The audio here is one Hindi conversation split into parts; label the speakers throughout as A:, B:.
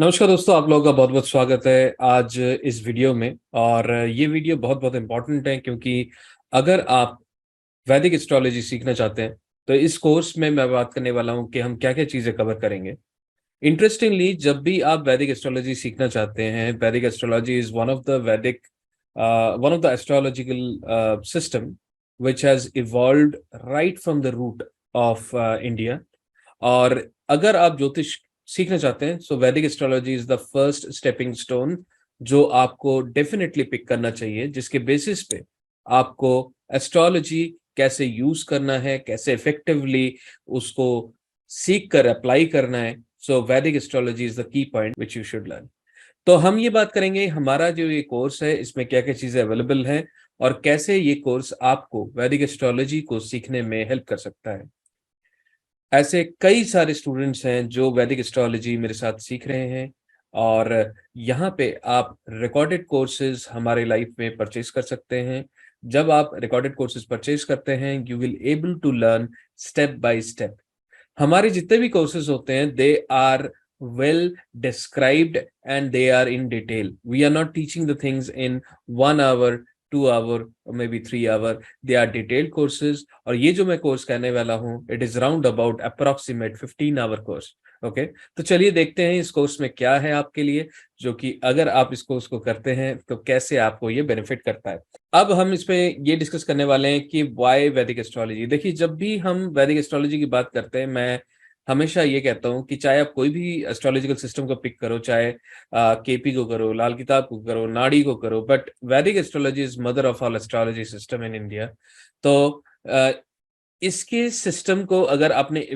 A: नमस्कार दोस्तों, आप लोगों का बहुत बहुत स्वागत है आज इस वीडियो में। और ये वीडियो बहुत बहुत इम्पोर्टेंट है क्योंकि अगर आप वैदिक एस्ट्रोलॉजी सीखना चाहते हैं तो इस कोर्स में मैं बात करने वाला हूं कि हम क्या क्या चीज़ें कवर करेंगे। इंटरेस्टिंगली, जब भी आप वैदिक एस्ट्रोलॉजी सीखना चाहते हैं, Vedic astrology is one of the astrological system which has evolved right from the root of India. और अगर आप ज्योतिष सीखना चाहते हैं so Vedic astrology is the first stepping stone जो आपको डेफिनेटली पिक करना चाहिए, जिसके बेसिस पे आपको एस्ट्रोलॉजी कैसे यूज करना है, कैसे इफेक्टिवली उसको सीख कर अप्लाई करना है। सो Vedic astrology is the key point which you should learn. तो हम ये बात करेंगे हमारा जो ये कोर्स है इसमें क्या क्या चीजें अवेलेबल हैं और कैसे ये कोर्स आपको वैदिक एस्ट्रोलॉजी को सीखने में हेल्प कर सकता है। ऐसे कई सारे स्टूडेंट्स हैं जो वैदिक एस्ट्रोलॉजी मेरे साथ सीख रहे हैं और यहाँ पे आप रिकॉर्डेड कोर्सेज हमारे लाइफ में परचेज कर सकते हैं। जब आप रिकॉर्डेड कोर्सेज परचेज करते हैं you will able to learn step by step. हमारे जितने भी कोर्सेज होते हैं they are well described and they are in detail. We are not teaching the things in 1 hour, 2 hour और maybe 3 hour. They are detailed courses. और ये जो मैं कोर्स कहने वाला हूँ it is round about approximate 15 hour course. Okay, तो चलिए देखते हैं इस कोर्स में क्या है आपके लिए, जो कि अगर आप इस कोर्स को करते हैं तो कैसे आपको ये बेनिफिट करता है। अब हम इसमें ये डिस्कस करने वाले हैं कि वाई वैदिक एस्ट्रोलॉजी। देखिए, जब भी हम वैदिक एस्ट्रोलॉजी की बात करते हैं मैं हमेशा ये कहता हूँ कि चाहे आप कोई भी एस्ट्रोलॉजिकल सिस्टम को पिक करो, चाहे केपी को करो, लाल किताब को करो, नाड़ी को करो, बट वैदिक astrology is mother of all astrology system in India. तो अ, इसके सिस्टम को अगर आपने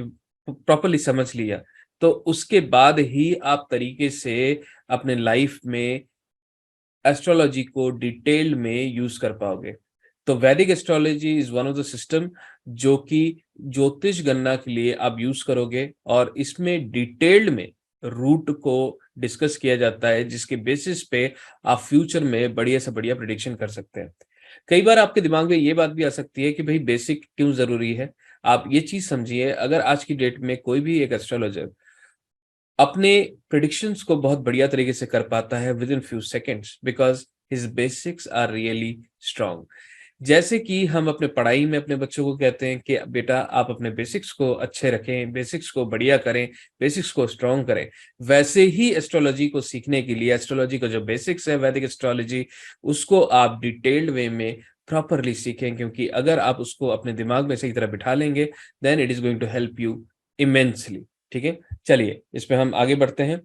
A: प्रॉपरली समझ लिया तो उसके बाद ही आप तरीके से अपने लाइफ में एस्ट्रोलॉजी को डिटेल में यूज कर पाओगे। तो वैदिक astrology is one of the system जो कि ज्योतिष गणना के लिए आप यूज करोगे और इसमें डिटेल्ड में रूट को डिस्कस किया जाता है, जिसके बेसिस पे आप फ्यूचर में बढ़िया से बढ़िया प्रिडिक्शन कर सकते हैं। कई बार आपके दिमाग में ये बात भी आ सकती है कि भाई बेसिक क्यों जरूरी है। आप ये चीज समझिए, अगर आज की डेट में कोई भी एक एस्ट्रोलॉजर अपने प्रिडिक्शंस को बहुत बढ़िया तरीके से कर पाता है within few seconds because his basics are really strong. जैसे कि हम अपने पढ़ाई में अपने बच्चों को कहते हैं कि बेटा आप अपने बेसिक्स को अच्छे रखें, बेसिक्स को बढ़िया करें, बेसिक्स को स्ट्रांग करें, वैसे ही एस्ट्रोलॉजी को सीखने के लिए एस्ट्रोलॉजी का जो बेसिक्स है वैदिक एस्ट्रोलॉजी, उसको आप डिटेल्ड वे में प्रॉपरली सीखें, क्योंकि अगर आप उसको अपने दिमाग में सही तरह बिठा लेंगे then it is going to help you immensely. ठीक है, चलिए इसमें हम आगे बढ़ते हैं।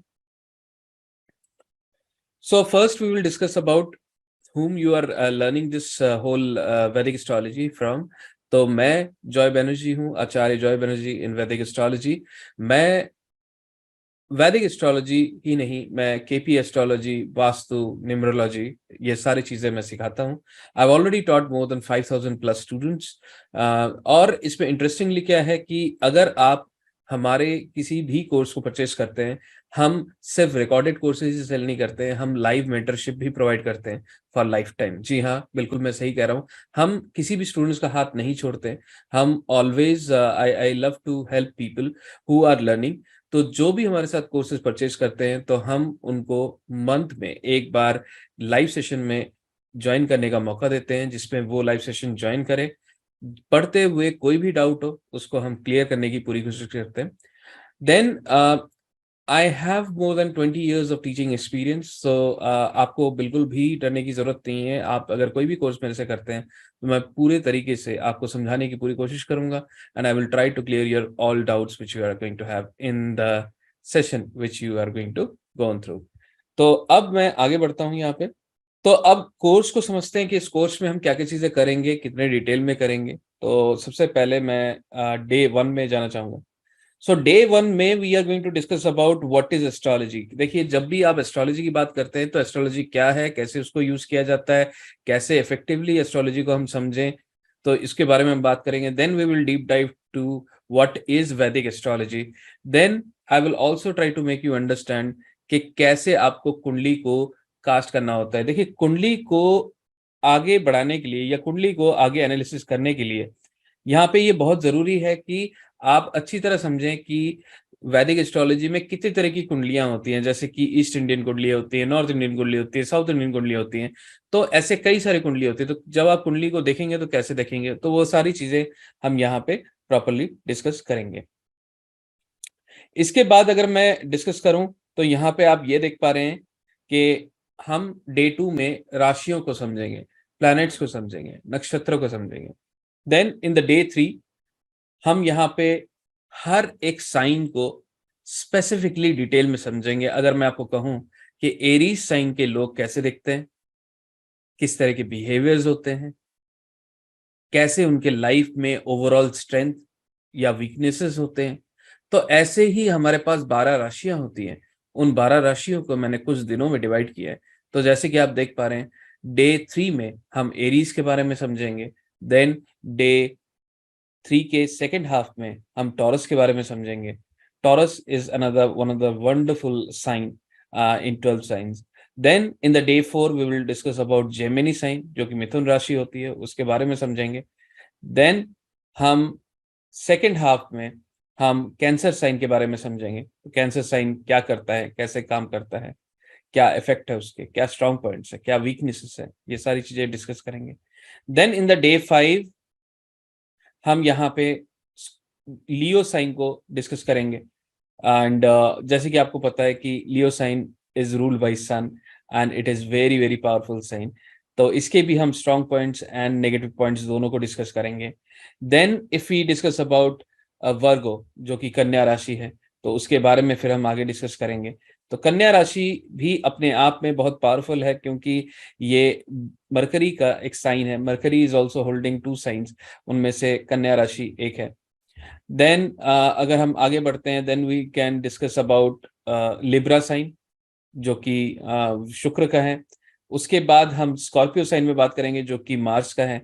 A: So first we will discuss about whom you are learning this whole Vedic astrology from। तो मैं जॉय बनर्जी हूँ, आचार्य जॉय बनर्जी इन वैदिक एस्ट्रोलॉजी। मैं वैदिक एस्ट्रोलॉजी ही नहीं, मैं केपी एस्ट्रोलॉजी, वास्तु, न्यूमरोलॉजी, ये सारी चीजें मैं सिखाता हूँ। I already taught more than 5000 plus students. और इसमें इंटरेस्टिंगली क्या है कि अगर आप हमारे किसी भी कोर्स को परचेस करते हैं, हम सिर्फ रिकॉर्डेड कोर्सेज ही सेल नहीं करते हैं, हम लाइव मेंटरशिप भी प्रोवाइड करते हैं फॉर लाइफ टाइम। जी हाँ, बिल्कुल मैं सही कह रहा हूँ। हम किसी भी स्टूडेंट्स का हाथ नहीं छोड़ते। हम always I love to help people who are learning. तो जो भी हमारे साथ कोर्सेज परचेज करते हैं तो हम उनको मंथ में एक बार लाइव सेशन में ज्वाइन करने का मौका देते हैं, जिसमें वो लाइव सेशन ज्वाइन करें। पढ़ते हुए कोई भी डाउट हो उसको हम क्लियर करने की पूरी कोशिश करते हैं। Then I have more than 20 years of teaching experience. So आपको बिल्कुल भी डरने की जरूरत नहीं है। आप अगर कोई भी कोर्स मेरे से करते हैं तो मैं पूरे तरीके से आपको समझाने की पूरी कोशिश करूंगा and I will try to clear your all doubts which you are going to have in the session which you are going to go on through. तो अब मैं आगे बढ़ता हूँ यहाँ पे। तो अब कोर्स को समझते हैं कि इस कोर्स में हम क्या क्या चीजें करेंगे, कितने डिटेल में करेंगे। तो सबसे पहले मैं डे 1 में जाना चाहूंगा। सो डे 1 में we are going to discuss about what is astrology. देखिए, जब भी आप एस्ट्रोलॉजी की बात करते हैं तो एस्ट्रोलॉजी क्या है, कैसे उसको यूज किया जाता है, कैसे इफेक्टिवली एस्ट्रोलॉजी को हम समझें, तो इसके बारे में हम बात करेंगे। Then we will deep dive to what is Vedic astrology. Then I will also try to make you understand कि कैसे आपको कुंडली को कास्ट करना होता है। देखिए, कुंडली को आगे बढ़ाने के लिए या कुंडली को आगे एनालिसिस करने के लिए यहाँ पे ये बहुत जरूरी है कि आप अच्छी तरह समझें कि वैदिक एस्ट्रोलॉजी में कितनी तरह की कुंडलियां होती हैं, जैसे कि ईस्ट इंडियन कुंडली होती है, नॉर्थ इंडियन कुंडली होती है, साउथ इंडियन कुंडली होती है, तो ऐसे कई सारे कुंडली होती है। तो जब आप कुंडली को देखेंगे तो कैसे देखेंगे, तो वो सारी चीजें हम यहाँ पे प्रॉपरली डिस्कस करेंगे। इसके बाद अगर मैं डिस्कस करूं तो यहाँ पे आप ये देख पा रहे हैं कि हम डे 2 में राशियों को समझेंगे, प्लैनेट्स को समझेंगे, नक्षत्रों को समझेंगे। देन इन द डे 3 हम यहाँ पे हर एक साइन को स्पेसिफिकली डिटेल में समझेंगे। अगर मैं आपको कहूं कि एरीज साइन के लोग कैसे दिखते हैं, किस तरह के बिहेवियर्स होते हैं, कैसे उनके लाइफ में ओवरऑल स्ट्रेंथ या वीकनेसेस होते हैं, तो ऐसे ही हमारे पास 12 राशियां होती हैं। उन 12 राशियों को मैंने कुछ दिनों में डिवाइड किया है। तो जैसे कि आप देख पा रहे हैं, डे 3 में हम एरीज के बारे में समझेंगे। देन डे 3 के सेकेंड हाफ में हम टॉरस के बारे में समझेंगे। Taurus is another one of the wonderful sign in 12 signs. Then in the day 4 we will discuss about Gemini sign, जो कि मिथुन राशि होती है, उसके बारे में समझेंगे। देन हम सेकेंड हाफ में हम कैंसर साइन के बारे में समझेंगे। तो कैंसर साइन क्या करता है, कैसे काम करता है, क्या इफेक्ट है उसके, क्या स्ट्रॉन्ग पॉइंट्स है, क्या वीकनेसेस है, ये सारी चीजें डिस्कस करेंगे। देन इन द डे 5 हम यहाँ पे लियो साइन को डिस्कस करेंगे। एंड जैसे कि आपको पता है कि Leo sign is ruled by sun and it is very very powerful sign. तो इसके भी हम strong points and negative points दोनों को डिस्कस करेंगे। Then if we discuss about Virgo, जो कि कन्या राशि है, तो उसके बारे में फिर हम आगे डिस्कस करेंगे। तो कन्या राशि भी अपने आप में बहुत पावरफुल है, क्योंकि ये मरकरी का एक साइन है। Mercury is also holding 2 science, उनमें से कन्या राशि एक है। देन अगर हम आगे बढ़ते हैं, then we can discuss about Libra sign, जो कि शुक्र का है। उसके बाद हम स्कॉर्पियो साइन में बात करेंगे, जो कि मार्स का है।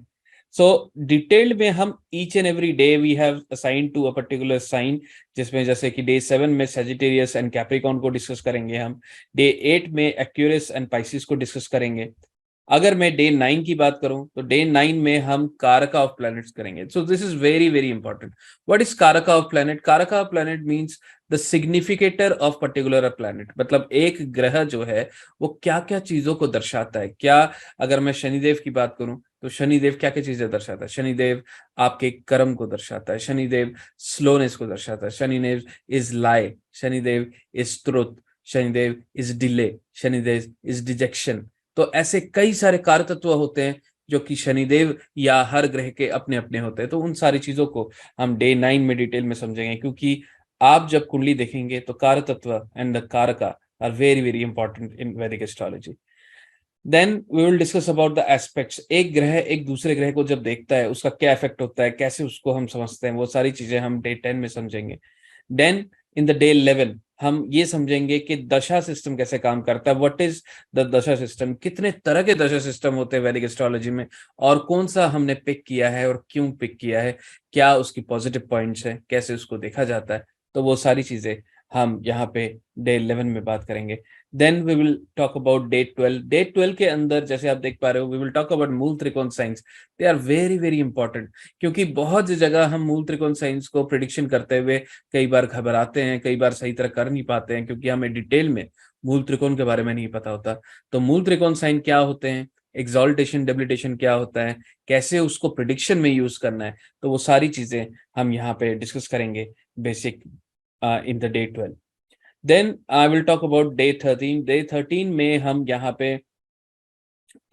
A: सो डिटेल्ड में हम each and every day we have assign to a particular sign, जिसमें जैसे कि डे 7 में सेजिटेरियस एंड कैप्रिकॉर्न को डिस्कस करेंगे हम। डे 8 में एक्यूरियस एंड पाइसिस को डिस्कस करेंगे। अगर मैं डे 9 की बात करूं तो डे 9 में हम कारका ऑफ प्लैनेट्स करेंगे। So this is very very important. What is कारका ऑफ प्लैनेट? कारका of planet means the significator of particular planet, मतलब एक ग्रह जो है वो क्या क्या चीजों को दर्शाता है। क्या, अगर मैं शनिदेव की बात करूं तो शनिदेव क्या क्या चीजें दर्शाता है? शनिदेव आपके कर्म को दर्शाता है, शनिदेव स्लोनेस को दर्शाता है, Shanidev is lie, Shanidev is truth, Shanidev is delay, Shanidev is detection. तो ऐसे कई सारे कार्य तत्व होते हैं जो कि शनिदेव या हर ग्रह के अपने अपने होते हैं। तो उन सारी चीजों को हम डे 9 में डिटेल में समझेंगे, क्योंकि आप जब कुंडली देखेंगे तो कार्य तत्व and the karaka are very very important in Vedic astrology. Then we will discuss about the aspects. एक ग्रह एक दूसरे ग्रह को जब देखता है उसका क्या इफेक्ट होता है, कैसे उसको हम समझते हैं, वो सारी चीजें हम डे 10 में समझेंगे। देन इन द डे 11 हम ये समझेंगे कि दशा सिस्टम कैसे काम करता है। व्हाट इज द दशा सिस्टम? कितने तरह के दशा सिस्टम होते हैं वैदिक एस्ट्रोलॉजी में, और कौन सा हमने पिक किया है और क्यों पिक किया है, क्या उसकी पॉजिटिव पॉइंट्स है, कैसे उसको देखा जाता है। तो वो सारी चीजें हम यहाँ पे डे 11 में बात करेंगे। Then we will talk about day 12। Day 12 के अंदर जैसे आप देख पा रहे हो, वी विल टॉक अबाउट मूल त्रिकोण signs. They are very very important, क्योंकि बहुत जगह हम मूल त्रिकोण साइंस को प्रिडिक्शन करते हुए कई बार घबराते हैं, कई बार सही तरह कर नहीं पाते हैं, क्योंकि हमें डिटेल में मूल त्रिकोण के बारे में नहीं पता होता। तो मूल त्रिकोण साइन क्या होते हैं, एक्सॉल्टेशन डेबिलिटेशन क्या होता है, कैसे उसको प्रिडिक्शन में यूज करना है, तो वो सारी चीजें हम यहाँ पे डिस्कस करेंगे basic in the day 12। Then I will talk about day 13। Day 13 में हम यहाँ पे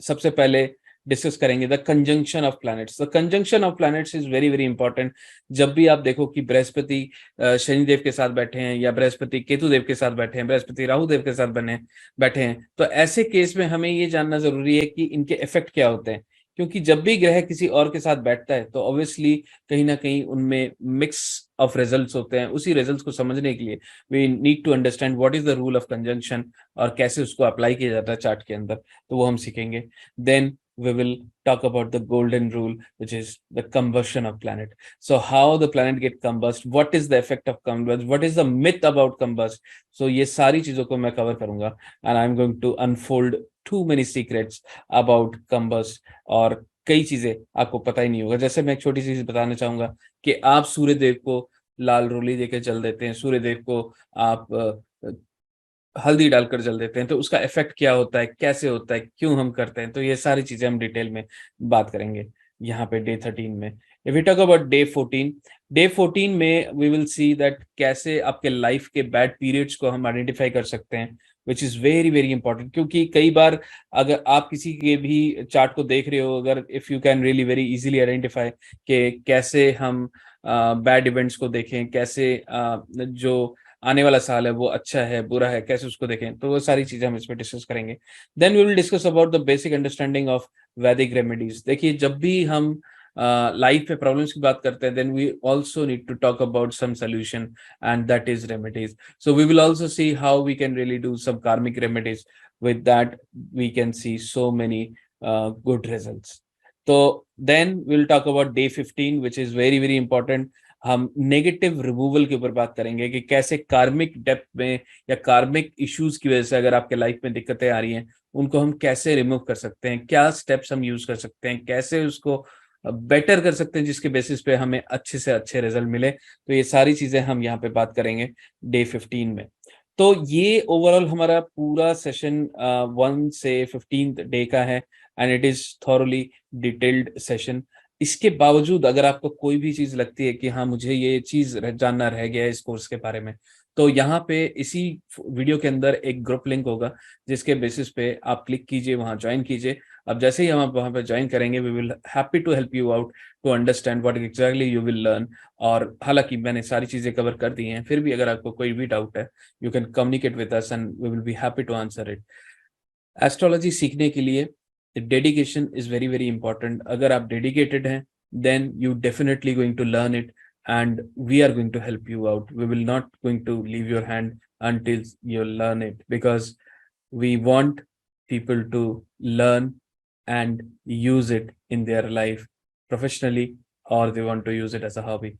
A: सबसे पहले डिस्कस करेंगे the conjunction of planets. The conjunction of planets is very very important. जब भी आप देखो कि बृहस्पति शनिदेव के साथ बैठे हैं, या बृहस्पति केतु देव के साथ बैठे हैं, बृहस्पति राहु देव के साथ बने बैठे हैं, तो ऐसे केस में हमें ये जानना जरूरी है कि इनके इफेक्ट क्या होते हैं। क्योंकि जब भी ग्रह किसी और के साथ बैठता है तो ऑब्वियसली कहीं ना कहीं उनमें मिक्स ऑफ रिजल्ट्स होते हैं। उसी रिजल्ट्स को समझने के लिए we need to understand what is the rule of conjunction और कैसे उसको अप्लाई किया जाता है चार्ट के अंदर, तो वो हम सीखेंगे। Then we will talk about the golden rule, which is the combustion of planet. So how the planet get combust, what is the effect of combust, what is the myth about combust. So ये सारी चीजों को मैं कवर करूंगा, and I'm going to unfold too many secrets about combust, और कई चीजें आपको पता ही नहीं होगा। जैसे मैं एक छोटी सी चीज बताना चाहूंगा कि आप सूर्य देव को लाल रोली देके जल देते हैं, सूर्यदेव को आप हल्दी डालकर जल देते हैं, तो उसका इफेक्ट क्या होता है, कैसे होता है, क्यों हम करते हैं, तो ये सारी चीजें हम डिटेल में बात करेंगे यहाँ पे डे 13 में। If you talk about day 14 में वी विल सी दैट कैसे आपके लाइफ के बैड पीरियड्स को हम आइडेंटिफाई कर सकते हैं, विच इज वेरी वेरी इंपॉर्टेंट। क्योंकि कई बार अगर आप किसी के भी चार्ट को देख रहे हो, अगर if you can really very easily identify कि कैसे हम बैड इवेंट्स को देखें, कैसे जो आने वाला साल है वो अच्छा है, बुरा है, कैसे उसको देखें, तो वो सारी चीजें हम इसमें डिस्कस करेंगे। Then we will discuss about the basic understanding of Vedic remedies. देखिए, जब भी हम लाइफ में प्रॉब्लम्स की बात करते हैं, then we also need to talk about some solution, and that is remedies. So we will also see how we can really do some karmic remedies, with that we can see so many good results. तो then we will talk about day 15, which is very very important. हम नेगेटिव रिमूवल के ऊपर बात करेंगे कि कैसे कार्मिक डेप्थ में या कार्मिक इश्यूज की वजह से अगर आपके लाइफ में दिक्कतें आ रही हैं, उनको हम कैसे रिमूव कर सकते हैं, क्या स्टेप्स हम यूज कर सकते हैं, कैसे उसको बेटर कर सकते हैं जिसके बेसिस पे हमें अच्छे से अच्छे रिजल्ट मिले। तो ये सारी चीजें हम यहाँ पे बात करेंगे डे 15 में। तो ये ओवरऑल हमारा पूरा सेशन 1 से 15 डे का है, and it is thoroughly detailed session. इसके बावजूद अगर आपको कोई भी चीज लगती है कि हाँ, मुझे ये चीज जानना रह गया है इस कोर्स के बारे में, तो यहाँ पे इसी वीडियो के अंदर एक ग्रुप लिंक होगा, जिसके बेसिस पे आप क्लिक कीजिए, वहां ज्वाइन कीजिए। अब जैसे ही हम वहां पे ज्वाइन करेंगे, we will happy to help you out to understand what exactly you will learn. और हालांकि मैंने सारी चीजें कवर कर दी हैं, फिर भी अगर आपको कोई भी डाउट है, you can communicate with us and we will be happy to answer it. Astrology सीखने के लिए dedication is very very important. अगर आप डेडिकेटेड हैं, then you definitely going to learn it, and we are going to help you out. We will not going to leave your hand until you learn it, because we want people to learn and use it in their life professionally, or they want to use it as a hobby.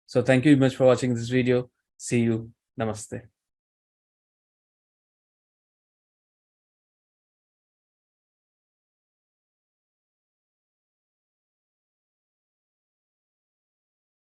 A: So thank you very much for watching this video. See you. Namaste.